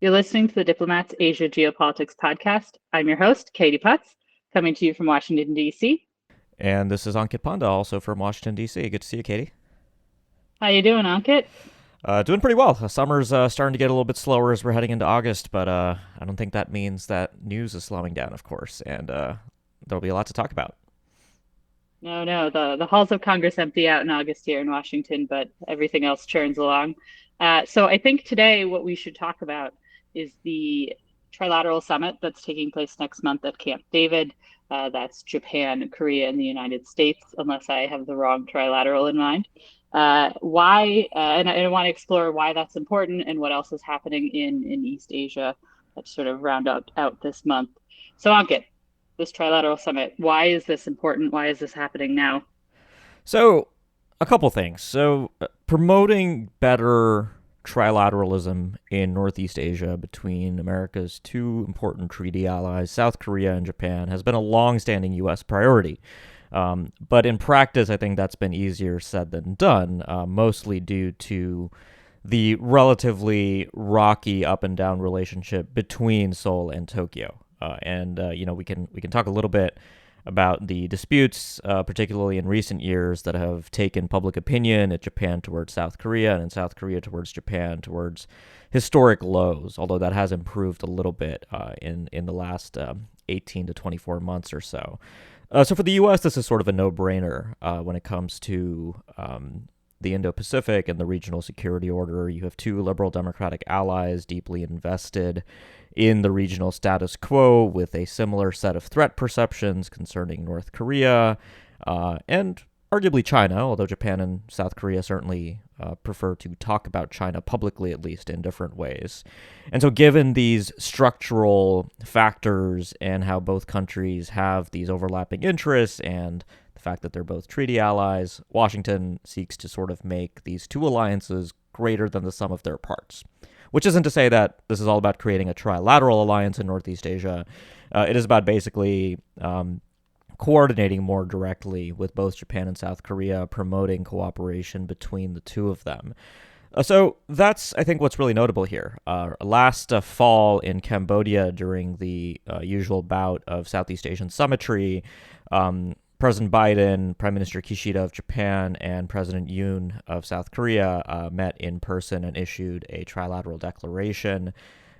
You're listening to the Diplomat's Asia Geopolitics podcast. I'm your host, Katie Putz, coming to you from Washington, D.C. And this is Ankit Panda, also from Washington, D.C. Good to see you, Katie. How you doing, Ankit? Doing pretty well. Summer's starting to get a little bit slower as we're heading into August, but I don't think that means that news is slowing down, of course, and there'll be a lot to talk about. No, the halls of Congress empty out in August here in Washington, but everything else churns along. So I think today what we should talk about is the Trilateral Summit that's taking place next month at Camp David. That's Japan, Korea, and the United States, unless I have the wrong trilateral in mind. And I want to explore why that's important and what else is happening in East Asia that sort of round out this month. So, Ankit, this trilateral summit, why is this important? Why is this happening now? So, a couple things. Promoting better trilateralism in Northeast Asia between America's two important treaty allies, South Korea and Japan, has been a long-standing U.S. priority. But in practice, I think that's been easier said than done, mostly due to the relatively rocky up and down relationship between Seoul and Tokyo. We can talk a little bit about the disputes, particularly in recent years, that have taken public opinion at Japan towards South Korea and in South Korea towards Japan towards historic lows. Although that has improved a little bit in the last 18 to 24 months or so. So for the U.S., this is sort of a no-brainer when it comes to the Indo-Pacific and the regional security order. You have two liberal democratic allies deeply invested in the regional status quo with a similar set of threat perceptions concerning North Korea and arguably China, although Japan and South Korea certainly prefer to talk about China publicly, at least in different ways. And so, given these structural factors and how both countries have these overlapping interests and the fact that they're both treaty allies, Washington seeks to sort of make these two alliances greater than the sum of their parts. Which isn't to say that this is all about creating a trilateral alliance in Northeast Asia. It is about basically coordinating more directly with both Japan and South Korea, promoting cooperation between the two of them. So that's, I think, what's really notable here. Last fall in Cambodia, during the usual bout of Southeast Asian summitry, President Biden, Prime Minister Kishida of Japan, and President Yoon of South Korea met in person and issued a trilateral declaration.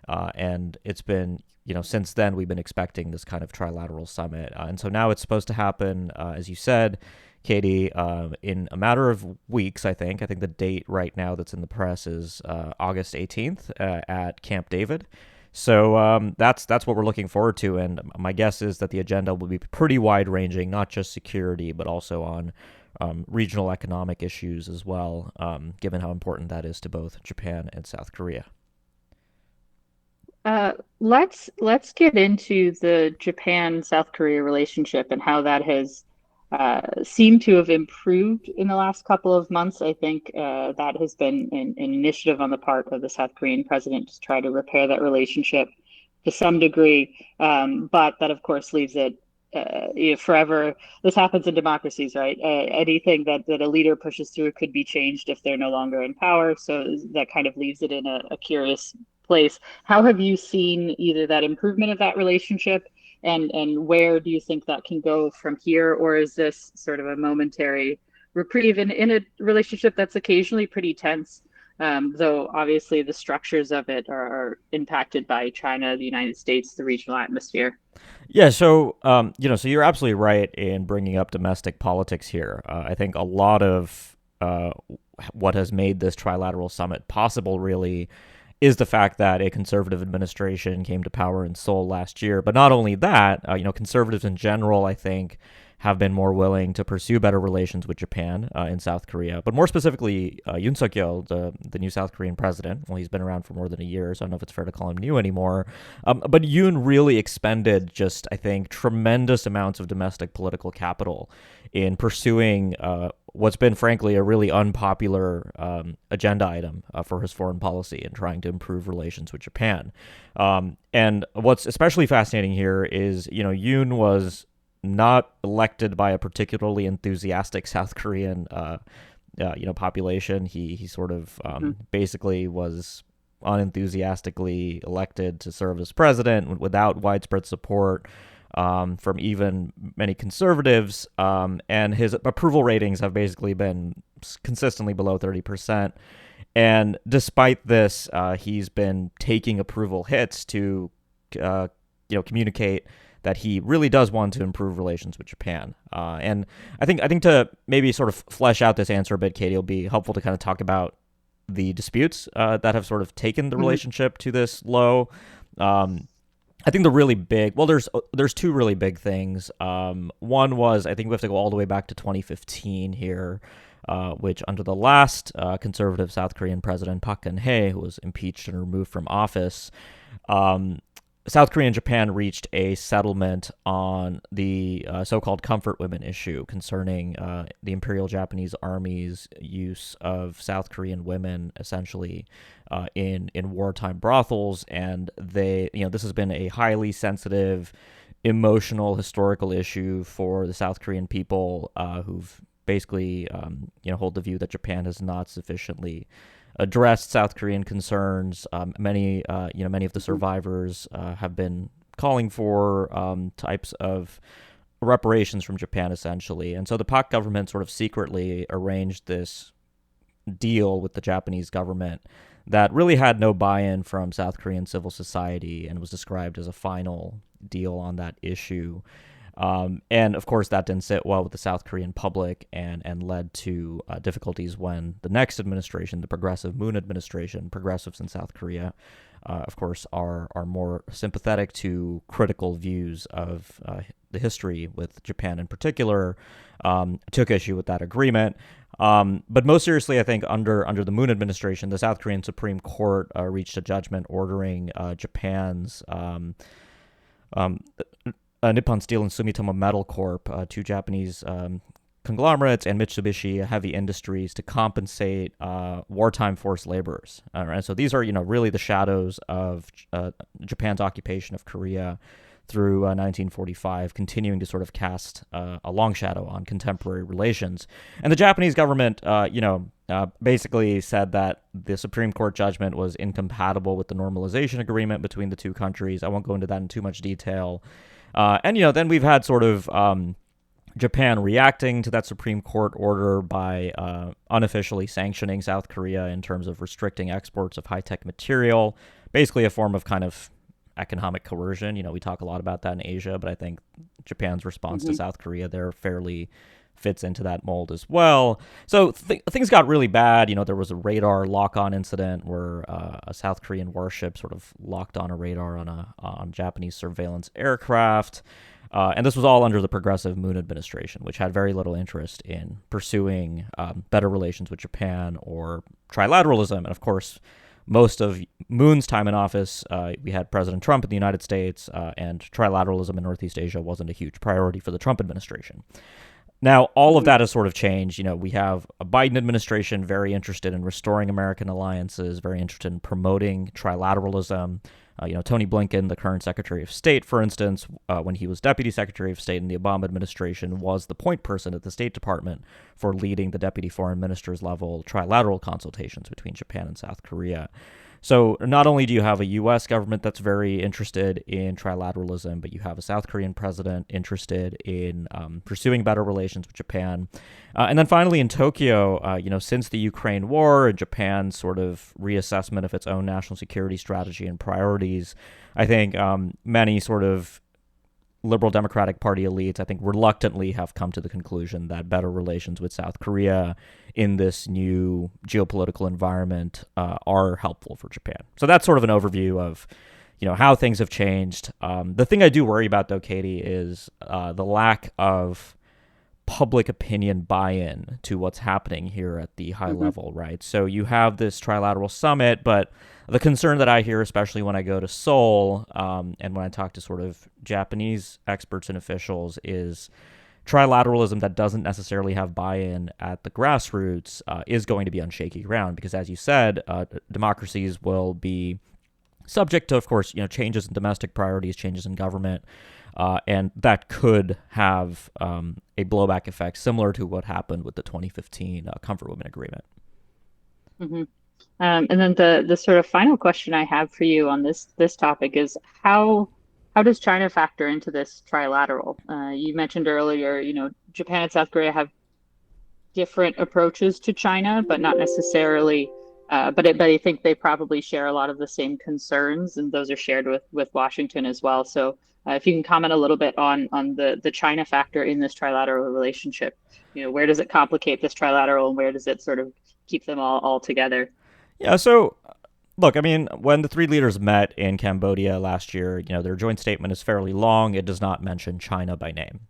And it's been, since then we've been expecting this kind of trilateral summit. And so now it's supposed to happen, as you said, Katie, in a matter of weeks, I think. I think the date right now that's in the press is August 18th at Camp David. So that's what we're looking forward to, and my guess is that the agenda will be pretty wide-ranging, not just security, but also on regional economic issues as well, given how important that is to both Japan and South Korea. Let's get into the Japan-South Korea relationship and how that has seemed to have improved in the last couple of months. I think that has been an initiative on the part of the South Korean president to try to repair that relationship to some degree, but that of course leaves it forever. This happens in democracies, right? Anything that a leader pushes through could be changed if they're no longer in power. So that kind of leaves it in a curious place. How have you seen either that improvement of that relationship, and where do you think that can go from here? Or is this sort of a momentary reprieve in a relationship that's occasionally pretty tense? Though obviously the structures of it are impacted by China, the United States, the regional atmosphere. Yeah, so you're absolutely right in bringing up domestic politics here. I think a lot of what has made this trilateral summit possible, really, is the fact that a conservative administration came to power in Seoul last year. But not only that, conservatives in general, I think, have been more willing to pursue better relations with Japan and South Korea. But more specifically, Yoon Suk-yeol, the new South Korean president, well, he's been around for more than a year, so I don't know if it's fair to call him new anymore. But Yoon really expended just, I think, tremendous amounts of domestic political capital in pursuing what's been, frankly, a really unpopular agenda item for his foreign policy and trying to improve relations with Japan. And what's especially fascinating here is, Yoon was not elected by a particularly enthusiastic South Korean, population. He sort of basically was unenthusiastically elected to serve as president without widespread support from even many conservatives. And his approval ratings have basically been consistently below 30%. And despite this, he's been taking approval hits to, communicate that he really does want to improve relations with Japan. And I think to maybe sort of flesh out this answer a bit, Katie, it'll be helpful to kind of talk about the disputes that have sort of taken the relationship to this low. I think the really big, well, there's two really big things. One was, I think we have to go all the way back to 2015 here, which under the last conservative South Korean president, Park Geun-hye, who was impeached and removed from office, South Korea and Japan reached a settlement on the so-called comfort women issue concerning the Imperial Japanese Army's use of South Korean women essentially in wartime brothels. And this has been a highly sensitive, emotional, historical issue for the South Korean people who've basically hold the view that Japan has not sufficiently addressed South Korean concerns. Many of the survivors have been calling for types of reparations from Japan, essentially. And so the Pak government sort of secretly arranged this deal with the Japanese government that really had no buy-in from South Korean civil society and was described as a final deal on that issue. And of course, that didn't sit well with the South Korean public and led to difficulties when the next administration, the progressive Moon administration, progressives in South Korea, of course, are more sympathetic to critical views of the history with Japan in particular, took issue with that agreement. But most seriously, I think under the Moon administration, the South Korean Supreme Court reached a judgment ordering Japan's Nippon Steel and Sumitomo Metal Corp, two Japanese conglomerates, and Mitsubishi Heavy Industries to compensate wartime forced laborers. And so these are, really the shadows of Japan's occupation of Korea through 1945, continuing to sort of cast a long shadow on contemporary relations. And the Japanese government, basically said that the Supreme Court judgment was incompatible with the normalization agreement between the two countries. I won't go into that in too much detail. Then we've had sort of Japan reacting to that Supreme Court order by unofficially sanctioning South Korea in terms of restricting exports of high-tech material, basically a form of kind of economic coercion. We talk a lot about that in Asia, but I think Japan's response to South Korea there fairly fits into that mold as well. So things got really bad. There was a radar lock-on incident where a South Korean warship sort of locked on a radar on Japanese surveillance aircraft. And this was all under the progressive Moon administration, which had very little interest in pursuing better relations with Japan or trilateralism. And of course, most of Moon's time in office, we had President Trump in the United States, and trilateralism in Northeast Asia wasn't a huge priority for the Trump administration. Now, all of that has sort of changed. We have a Biden administration very interested in restoring American alliances, very interested in promoting trilateralism. Tony Blinken, the current Secretary of State, for instance, when he was Deputy Secretary of State in the Obama administration, was the point person at the State Department for leading the Deputy Foreign Ministers level trilateral consultations between Japan and South Korea. So not only do you have a U.S. government that's very interested in trilateralism, but you have a South Korean president interested in pursuing better relations with Japan. And then finally in Tokyo, since the Ukraine war and Japan's sort of reassessment of its own national security strategy and priorities, I think many sort of liberal Democratic Party elites, I think, reluctantly have come to the conclusion that better relations with South Korea in this new geopolitical environment are helpful for Japan. So that's sort of an overview of, how things have changed. The thing I do worry about, though, Katie, is the lack of public opinion buy-in to what's happening here at the high level, right? So you have this trilateral summit, but the concern that I hear, especially when I go to Seoul and when I talk to sort of Japanese experts and officials, is trilateralism that doesn't necessarily have buy-in at the grassroots is going to be on shaky ground because, as you said, democracies will be subject to, of course, changes in domestic priorities, changes in government, and that could have a blowback effect similar to what happened with the 2015 Comfort Women Agreement. Mm-hmm. And then the sort of final question I have for you on this topic is how does China factor into this trilateral? You mentioned earlier, Japan and South Korea have different approaches to China, but not necessarily. But I think they probably share a lot of the same concerns, and those are shared with Washington as well. So, if you can comment a little bit on the China factor in this trilateral relationship, where does it complicate this trilateral, and where does it sort of keep them all together? Yeah, so look, I mean, when the three leaders met in Cambodia last year, their joint statement is fairly long. It does not mention China by name,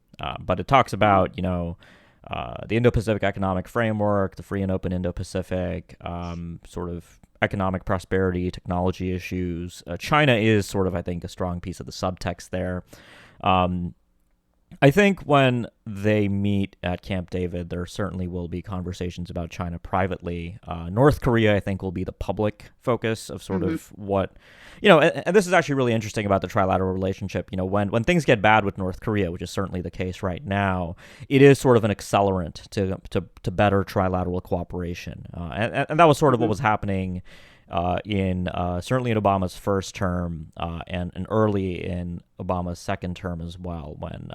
but it talks about, the Indo-Pacific Economic Framework, the free and open Indo-Pacific, sort of economic prosperity, technology issues. China is sort of, I think, a strong piece of the subtext there. Um, I think when they meet at Camp David, there certainly will be conversations about China privately. North Korea, I think, will be the public focus of sort Hmm. of what, and this is actually really interesting about the trilateral relationship. When things get bad with North Korea, which is certainly the case right now, it is sort of an accelerant to better trilateral cooperation. And that was sort of what Hmm. was happening in certainly in Obama's first term and early in Obama's second term as well, when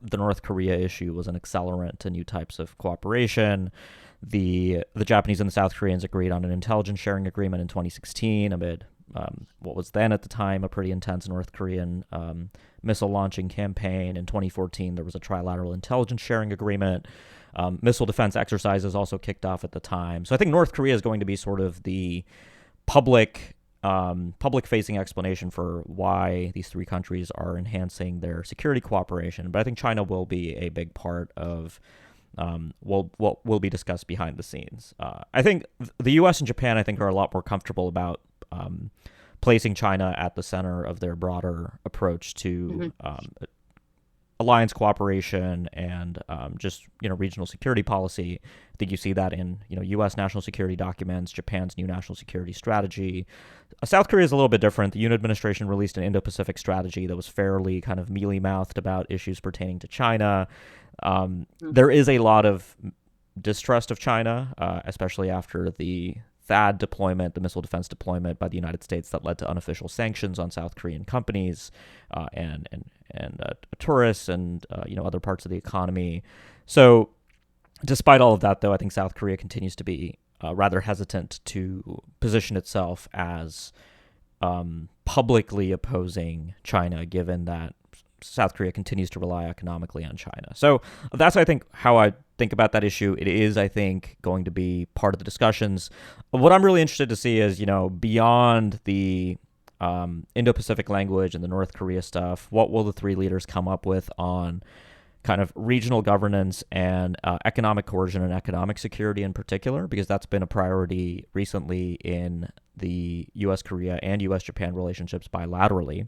the North Korea issue was an accelerant to new types of cooperation. The Japanese and the South Koreans agreed on an intelligence sharing agreement in 2016 amid what was then at the time a pretty intense North Korean missile launching campaign. In 2014, there was a trilateral intelligence sharing agreement. Missile defense exercises also kicked off at the time. So I think North Korea is going to be sort of the public public facing explanation for why these three countries are enhancing their security cooperation. But I think China will be a big part of what will be discussed behind the scenes. I think the U.S. and Japan, I think, are a lot more comfortable about placing China at the center of their broader approach to Hmm. alliance cooperation and just regional security policy. I think you see that in U.S. national security documents, Japan's new national security strategy. South Korea is a little bit different. The Yoon administration released an Indo-Pacific strategy that was fairly kind of mealy-mouthed about issues pertaining to China. There is a lot of distrust of China, especially after the THAAD deployment, the missile defense deployment by the United States that led to unofficial sanctions on South Korean companies and tourists and other parts of the economy. So, despite all of that, though, I think South Korea continues to be rather hesitant to position itself as publicly opposing China, given that South Korea continues to rely economically on China. So that's, I think, how I think about that issue. It is, I think, going to be part of the discussions. What I'm really interested to see is, beyond the Indo-Pacific language and the North Korea stuff, what will the three leaders come up with on kind of regional governance and economic coercion and economic security in particular, because that's been a priority recently in the U.S.-Korea and U.S.-Japan relationships bilaterally.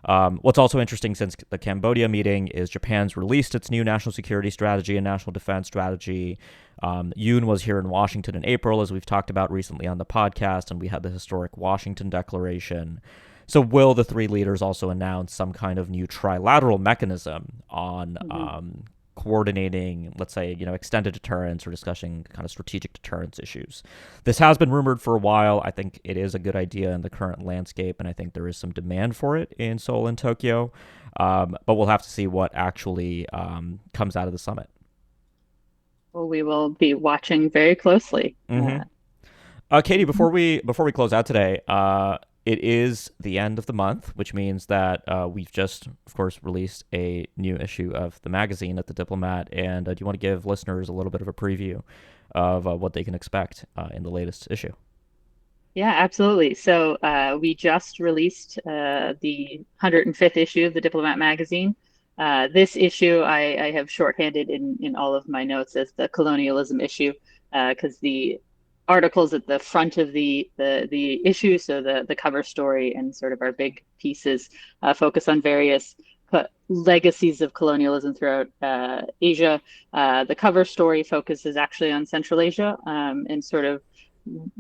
What's also interesting since the Cambodia meeting is Japan's released its new national security strategy and national defense strategy. Yoon was here in Washington in April, as we've talked about recently on the podcast, and we had the historic Washington Declaration. So will the three leaders also announce some kind of new trilateral mechanism on Hmm. coordinating, let's say, extended deterrence or discussing kind of strategic deterrence issues? This has been rumored for a while. I think it is a good idea in the current landscape, and I think there is some demand for it in Seoul and Tokyo. But we'll have to see what actually comes out of the summit. Well, we will be watching very closely. Mm-hmm. Katie, before we close out today, it is the end of the month, which means that we've just, of course, released a new issue of the magazine at the Diplomat. And do you want to give listeners a little bit of a preview of what they can expect in the latest issue? Yeah, absolutely. So we just released the 105th issue of the Diplomat magazine. This issue I have shorthanded in all of my notes as the colonialism issue because the articles at the front of the issue, so the cover story and sort of our big pieces focus on various legacies of colonialism throughout Asia. The cover story focuses actually on Central Asia and sort of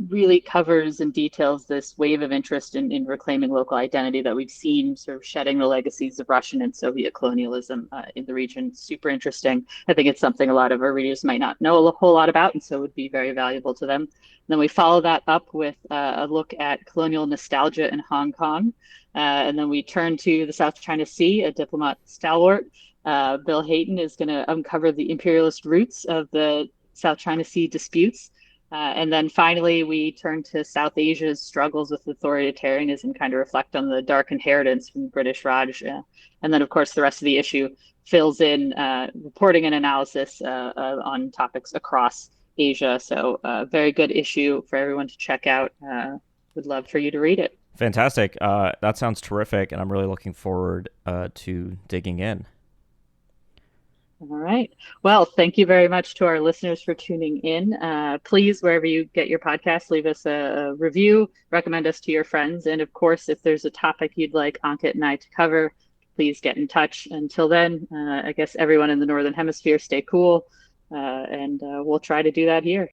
really covers and details this wave of interest in reclaiming local identity that we've seen, sort of shedding the legacies of Russian and Soviet colonialism in the region. Super interesting. I think it's something a lot of our readers might not know a whole lot about, and so would be very valuable to them. And then we follow that up with a look at colonial nostalgia in Hong Kong. And then we turn to the South China Sea, a diplomat stalwart. Bill Hayton is going to uncover the imperialist roots of the South China Sea disputes. And then finally, we turn to South Asia's struggles with authoritarianism, kind of reflect on the dark inheritance from the British Raj. And then, of course, the rest of the issue fills in reporting and analysis on topics across Asia. So, very good issue for everyone to check out. Would love for you to read it. Fantastic. That sounds terrific, and I'm really looking forward to digging in. All right. Well, thank you very much to our listeners for tuning in. Please, wherever you get your podcast, leave us a review, recommend us to your friends. And of course, if there's a topic you'd like Ankit and I to cover, please get in touch. Until then, I guess everyone in the Northern Hemisphere, stay cool, and we'll try to do that here.